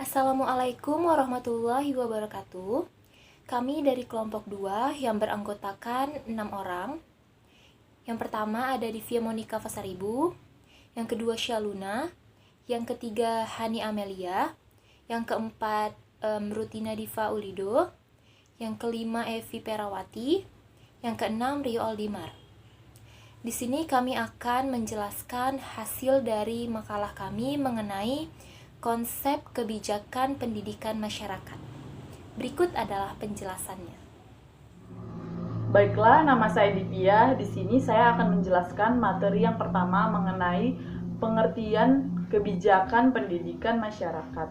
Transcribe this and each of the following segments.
Assalamualaikum warahmatullahi wabarakatuh. Kami dari kelompok 2 yang beranggotakan 6 orang. Yang pertama ada Divya Monica Fasaribu, yang kedua Syaluna, yang ketiga Hani Amelia, yang keempat Rutina Diva Ulido, yang kelima Evi Perawati, yang keenam Rio Aldimar. Di sini kami akan menjelaskan hasil dari makalah kami mengenai konsep kebijakan pendidikan masyarakat. Berikut adalah penjelasannya. Baiklah, nama saya Divya. Di sini saya akan menjelaskan materi yang pertama mengenai pengertian kebijakan pendidikan masyarakat.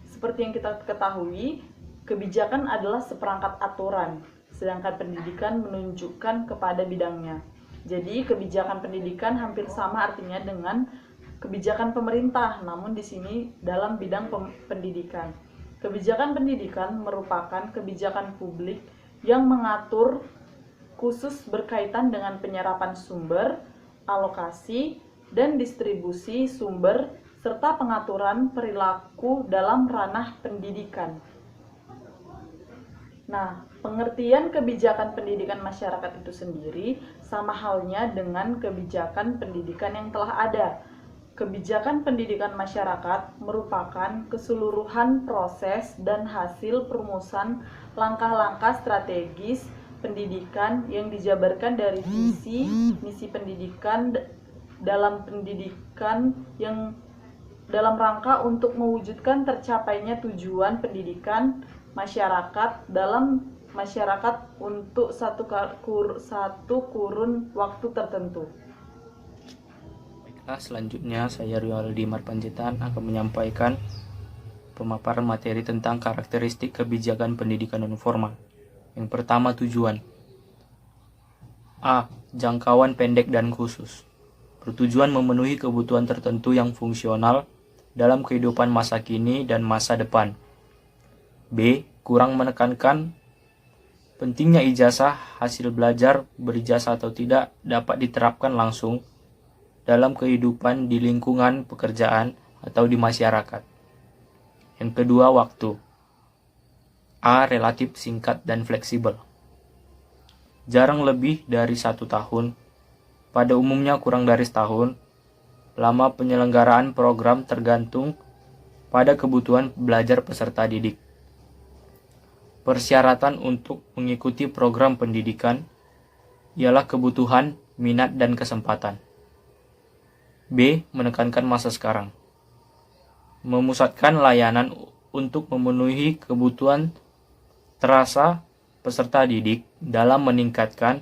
Seperti yang kita ketahui, kebijakan adalah seperangkat aturan, sedangkan pendidikan menunjukkan kepada bidangnya. Jadi, kebijakan pendidikan hampir sama artinya dengan kebijakan pemerintah, namun di sini dalam bidang pendidikan. Kebijakan pendidikan merupakan kebijakan publik yang mengatur khusus berkaitan dengan penyerapan sumber, alokasi, dan distribusi sumber, serta pengaturan perilaku dalam ranah pendidikan. Nah, pengertian kebijakan pendidikan masyarakat itu sendiri sama halnya dengan kebijakan pendidikan yang telah ada. Kebijakan pendidikan masyarakat merupakan keseluruhan proses dan hasil perumusan langkah-langkah strategis pendidikan yang dijabarkan dari visi, misi pendidikan dalam pendidikan yang dalam rangka untuk mewujudkan tercapainya tujuan pendidikan masyarakat dalam masyarakat untuk satu kurun waktu tertentu. Baiklah, selanjutnya saya Rio Aldimar Panjaitan akan menyampaikan pemaparan materi tentang karakteristik kebijakan pendidikan non formal. Yang pertama, tujuan. A. Jangkauan pendek dan khusus. Bertujuan memenuhi kebutuhan tertentu yang fungsional dalam kehidupan masa kini dan masa depan. B. Kurang menekankan pentingnya ijazah, hasil belajar, berijazah atau tidak dapat diterapkan langsung dalam kehidupan di lingkungan pekerjaan atau di masyarakat. Yang kedua, waktu. A. Relatif singkat dan fleksibel. Jarang lebih dari 1 tahun, pada umumnya kurang dari setahun. Lama penyelenggaraan program tergantung pada kebutuhan belajar peserta didik. Persyaratan untuk mengikuti program pendidikan ialah kebutuhan, minat, dan kesempatan. B. Menekankan masa sekarang. Memusatkan layanan untuk memenuhi kebutuhan terasa peserta didik dalam meningkatkan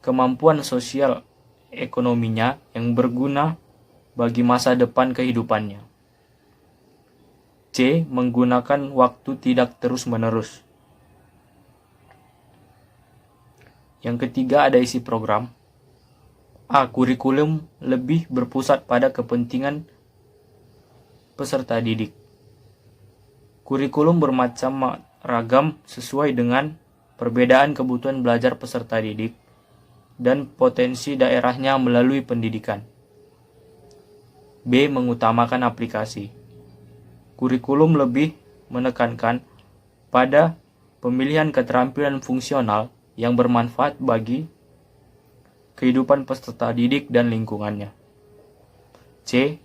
kemampuan sosial ekonominya yang berguna bagi masa depan kehidupannya. C. Menggunakan waktu tidak terus-menerus. Yang ketiga ada isi program. A. Kurikulum lebih berpusat pada kepentingan peserta didik. Kurikulum bermacam ragam sesuai dengan perbedaan kebutuhan belajar peserta didik dan potensi daerahnya melalui pendidikan. B. Mengutamakan aplikasi. Kurikulum lebih menekankan pada pemilihan keterampilan fungsional yang bermanfaat bagi kehidupan peserta didik dan lingkungannya. C.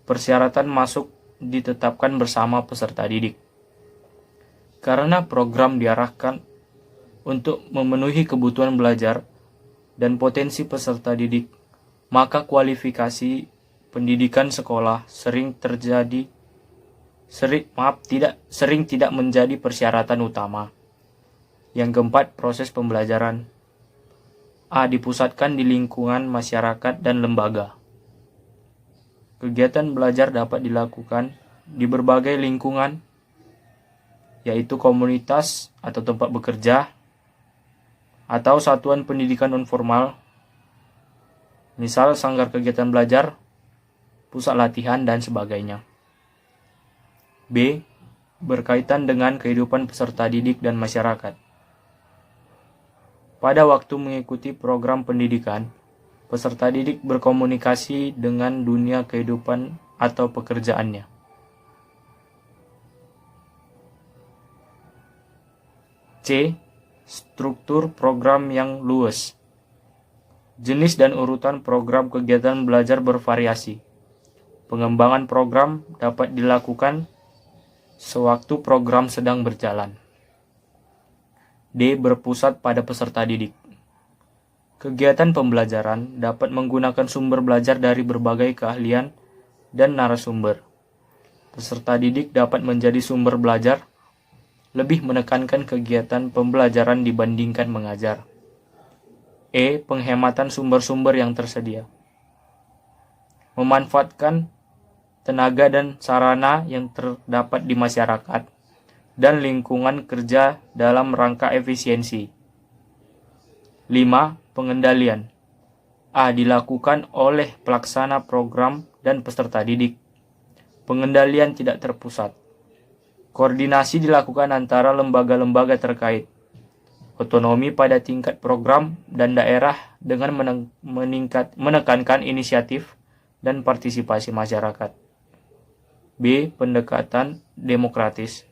Persyaratan masuk ditetapkan bersama peserta didik. Karena program diarahkan untuk memenuhi kebutuhan belajar dan potensi peserta didik, maka kualifikasi pendidikan sekolah sering tidak menjadi persyaratan utama. Yang keempat, proses pembelajaran. A. Dipusatkan di lingkungan masyarakat dan lembaga. Kegiatan belajar dapat dilakukan di berbagai lingkungan, yaitu komunitas atau tempat bekerja, atau satuan pendidikan non-formal, misal sanggar kegiatan belajar, pusat latihan, dan sebagainya. B. Berkaitan dengan kehidupan peserta didik dan masyarakat. Pada waktu mengikuti program pendidikan, peserta didik berkomunikasi dengan dunia kehidupan atau pekerjaannya. C. Struktur program yang luas. Jenis dan urutan program kegiatan belajar bervariasi. Pengembangan program dapat dilakukan sewaktu program sedang berjalan. D. Berpusat pada peserta didik. Kegiatan pembelajaran dapat menggunakan sumber belajar dari berbagai keahlian dan narasumber. Peserta didik dapat menjadi sumber belajar, lebih menekankan kegiatan pembelajaran dibandingkan mengajar. E. Penghematan sumber-sumber yang tersedia. Memanfaatkan tenaga dan sarana yang terdapat di masyarakat dan lingkungan kerja dalam rangka efisiensi. 5. Pengendalian. A. Dilakukan oleh pelaksana program dan peserta didik. Pengendalian tidak terpusat. Koordinasi dilakukan antara lembaga-lembaga terkait. Otonomi pada tingkat program dan daerah dengan menekankan inisiatif dan partisipasi masyarakat. B. Pendekatan demokratis.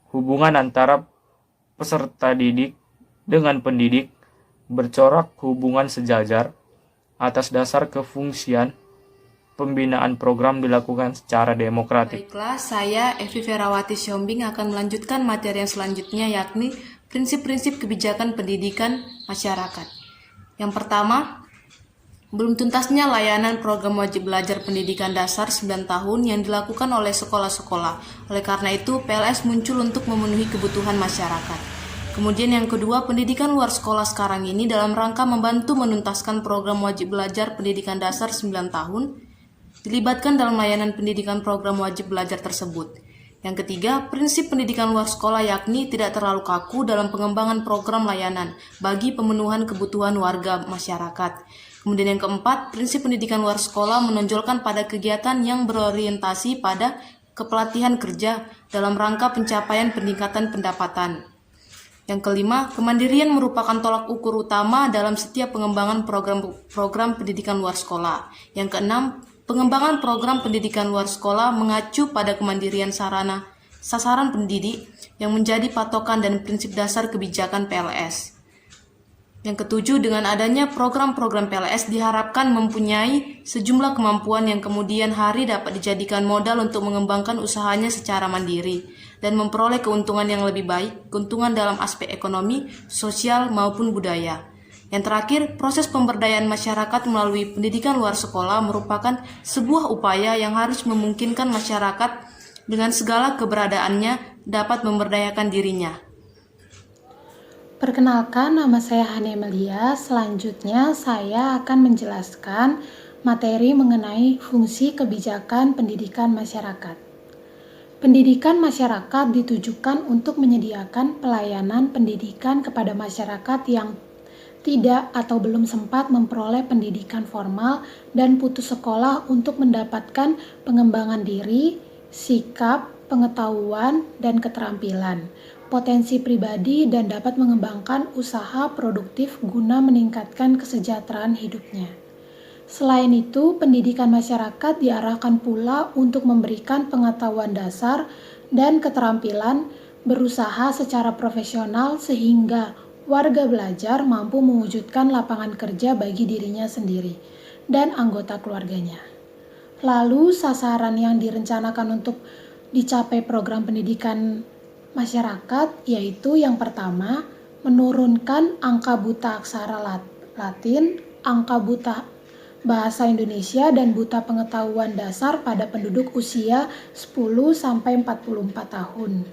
Hubungan antara peserta didik dengan pendidik bercorak hubungan sejajar atas dasar kefungsian. Pembinaan program dilakukan secara demokratik. Baiklah, saya Evi Ferawati Siombing akan melanjutkan materi yang selanjutnya, yakni prinsip-prinsip kebijakan pendidikan masyarakat. Yang pertama, belum tuntasnya layanan program wajib belajar pendidikan dasar 9 tahun yang dilakukan oleh sekolah-sekolah. Oleh karena itu, PLS muncul untuk memenuhi kebutuhan masyarakat. Kemudian yang kedua, pendidikan luar sekolah sekarang ini dalam rangka membantu menuntaskan program wajib belajar pendidikan dasar 9 tahun, dilibatkan dalam layanan pendidikan program wajib belajar tersebut. Yang ketiga, prinsip pendidikan luar sekolah yakni tidak terlalu kaku dalam pengembangan program layanan bagi pemenuhan kebutuhan warga masyarakat. Kemudian yang keempat, prinsip pendidikan luar sekolah menonjolkan pada kegiatan yang berorientasi pada kepelatihan kerja dalam rangka pencapaian peningkatan pendapatan. Yang kelima, kemandirian merupakan tolak ukur utama dalam setiap pengembangan program pendidikan luar sekolah. Yang keenam, pengembangan program pendidikan luar sekolah mengacu pada kemandirian sasaran pendidik yang menjadi patokan dan prinsip dasar kebijakan PLS. Yang ketujuh, dengan adanya program-program PLS diharapkan mempunyai sejumlah kemampuan yang kemudian hari dapat dijadikan modal untuk mengembangkan usahanya secara mandiri dan memperoleh keuntungan yang lebih baik, keuntungan dalam aspek ekonomi, sosial maupun budaya. Yang terakhir, proses pemberdayaan masyarakat melalui pendidikan luar sekolah merupakan sebuah upaya yang harus memungkinkan masyarakat dengan segala keberadaannya dapat memberdayakan dirinya. Perkenalkan, nama saya Hania Melia. Selanjutnya saya akan menjelaskan materi mengenai fungsi kebijakan pendidikan masyarakat. Pendidikan masyarakat ditujukan untuk menyediakan pelayanan pendidikan kepada masyarakat yang tidak atau belum sempat memperoleh pendidikan formal dan putus sekolah untuk mendapatkan pengembangan diri, sikap, pengetahuan, dan keterampilan, potensi pribadi, dan dapat mengembangkan usaha produktif guna meningkatkan kesejahteraan hidupnya. Selain itu, pendidikan masyarakat diarahkan pula untuk memberikan pengetahuan dasar dan keterampilan berusaha secara profesional sehingga warga belajar mampu mewujudkan lapangan kerja bagi dirinya sendiri dan anggota keluarganya. Lalu, sasaran yang direncanakan untuk dicapai program pendidikan masyarakat yaitu yang pertama, menurunkan angka buta aksara Latin, angka buta bahasa Indonesia, dan buta pengetahuan dasar pada penduduk usia 10-44 tahun.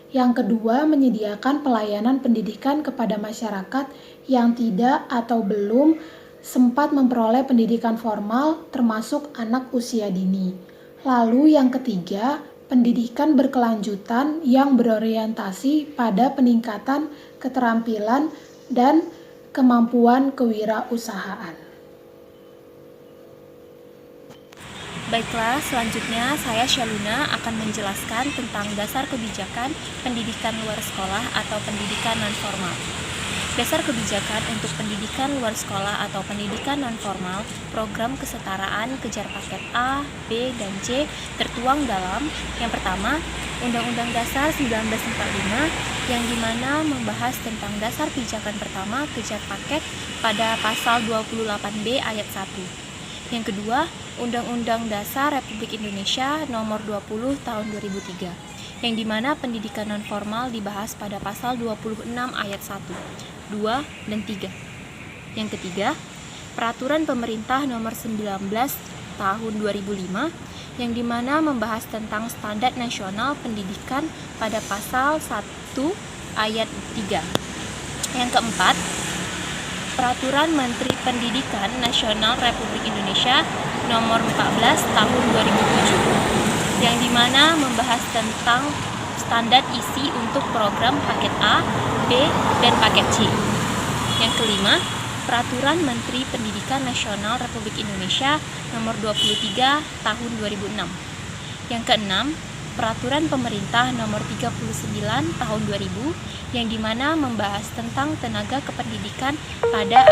Yang kedua, menyediakan pelayanan pendidikan kepada masyarakat yang tidak atau belum sempat memperoleh pendidikan formal, termasuk anak usia dini. Lalu yang ketiga, pendidikan berkelanjutan yang berorientasi pada peningkatan keterampilan dan kemampuan kewirausahaan. Baiklah, selanjutnya saya Syaluna akan menjelaskan tentang dasar kebijakan pendidikan luar sekolah atau pendidikan non-formal. Dasar kebijakan untuk pendidikan luar sekolah atau pendidikan non-formal, program kesetaraan kejar paket A, B, dan C tertuang dalam yang pertama, Undang-Undang Dasar 1945 yang dimana membahas tentang dasar pijakan pertama kejar paket pada pasal 28B ayat 1. Yang kedua, Undang-Undang Dasar Republik Indonesia Nomor 20 Tahun 2003 yang dimana pendidikan non-formal dibahas pada pasal 26 ayat 1, 2, dan 3. Yang ketiga, Peraturan Pemerintah Nomor 19 Tahun 2005 yang dimana membahas tentang Standar Nasional Pendidikan pada pasal 1 ayat 3. Yang keempat, Peraturan Menteri Pendidikan Nasional Republik Indonesia Nomor 14 Tahun 2007 yang dimana membahas tentang standar isi untuk program paket A, B, dan paket C. Yang kelima, Peraturan Menteri Pendidikan Nasional Republik Indonesia Nomor 23 Tahun 2006. Yang keenam, Peraturan Pemerintah Nomor 39 Tahun 2000 yang dimana membahas tentang tenaga kependidikan pada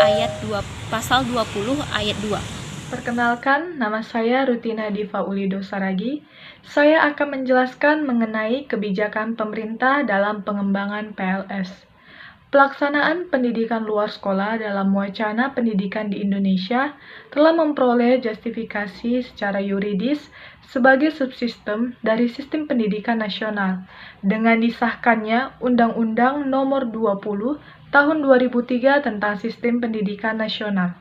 pasal 20 ayat 2. Perkenalkan, nama saya Rutina Diva Ulido Saragi. Saya akan menjelaskan mengenai kebijakan pemerintah dalam pengembangan PLS. Pelaksanaan pendidikan luar sekolah dalam wacana pendidikan di Indonesia telah memperoleh justifikasi secara yuridis sebagai subsistem dari sistem pendidikan nasional dengan disahkannya Undang-Undang Nomor 20 Tahun 2003 tentang Sistem Pendidikan Nasional.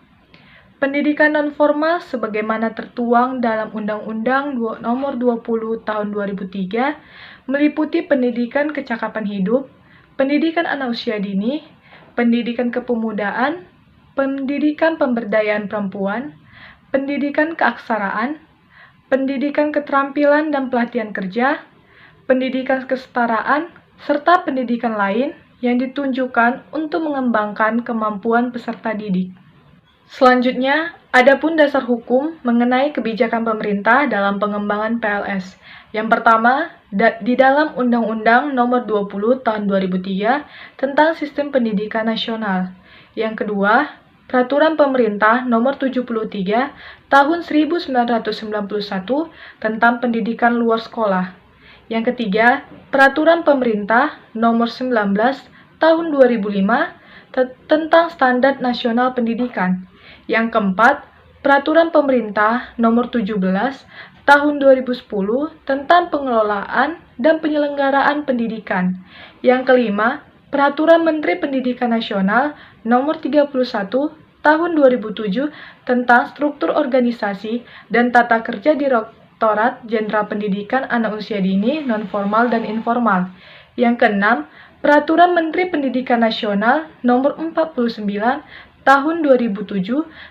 Pendidikan non-formal sebagaimana tertuang dalam Undang-Undang Nomor 20 Tahun 2003 meliputi pendidikan kecakapan hidup, pendidikan anak usia dini, pendidikan kepemudaan, pendidikan pemberdayaan perempuan, pendidikan keaksaraan, pendidikan keterampilan dan pelatihan kerja, pendidikan kesetaraan, serta pendidikan lain yang ditunjukkan untuk mengembangkan kemampuan peserta didik. Selanjutnya, adapun dasar hukum mengenai kebijakan pemerintah dalam pengembangan PLS. Yang pertama, di dalam Undang-Undang Nomor 20 Tahun 2003 tentang Sistem Pendidikan Nasional. Yang kedua, Peraturan Pemerintah Nomor 73 Tahun 1991 tentang Pendidikan Luar Sekolah. Yang ketiga, Peraturan Pemerintah Nomor 19 Tahun 2005 tentang Standar Nasional Pendidikan. Yang keempat, Peraturan Pemerintah Nomor 17 Tahun 2010 tentang pengelolaan dan penyelenggaraan pendidikan. Yang kelima, Peraturan Menteri Pendidikan Nasional Nomor 31 Tahun 2007 tentang struktur organisasi dan tata kerja Direktorat Jenderal Pendidikan Anak Usia Dini, Non-Formal dan Informal. Yang keenam, Peraturan Menteri Pendidikan Nasional Nomor 49 Tahun 2007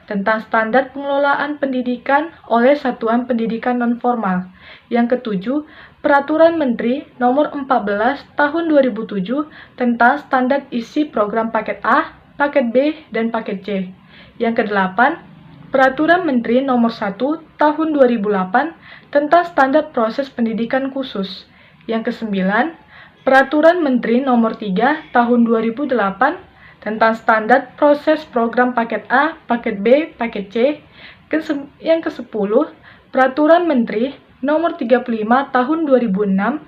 tentang Standar Pengelolaan Pendidikan oleh Satuan Pendidikan Non-Formal. Yang ketujuh, Peraturan Menteri Nomor 14 Tahun 2007 tentang Standar Isi Program Paket A, Paket B, dan Paket C. Yang kedelapan, Peraturan Menteri Nomor 1 Tahun 2008 tentang Standar Proses Pendidikan Khusus. Yang kesembilan, Peraturan Menteri Nomor 3 Tahun 2008 tentang standar proses program paket A, paket B, paket C. Yang ke-10, Peraturan Menteri Nomor 35 Tahun 2006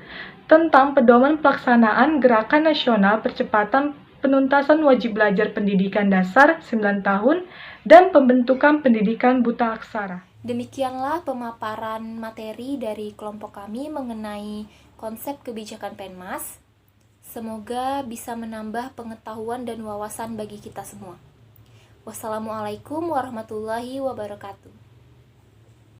tentang pedoman pelaksanaan Gerakan Nasional Percepatan Penuntasan Wajib Belajar Pendidikan Dasar 9 tahun dan pembentukan pendidikan buta aksara. Demikianlah pemaparan materi dari kelompok kami mengenai konsep kebijakan Penmas. Semoga bisa menambah pengetahuan dan wawasan bagi kita semua. Wassalamualaikum warahmatullahi wabarakatuh.